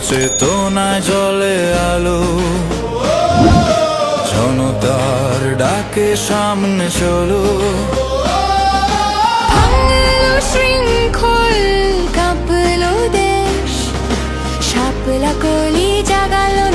চেতনায় জলে আলো, জনতার ডাকে সামনে চলো। ভাঙলো শৃঙ্খল, কাঁপলো দেশ, শাপলা কলি জাগালো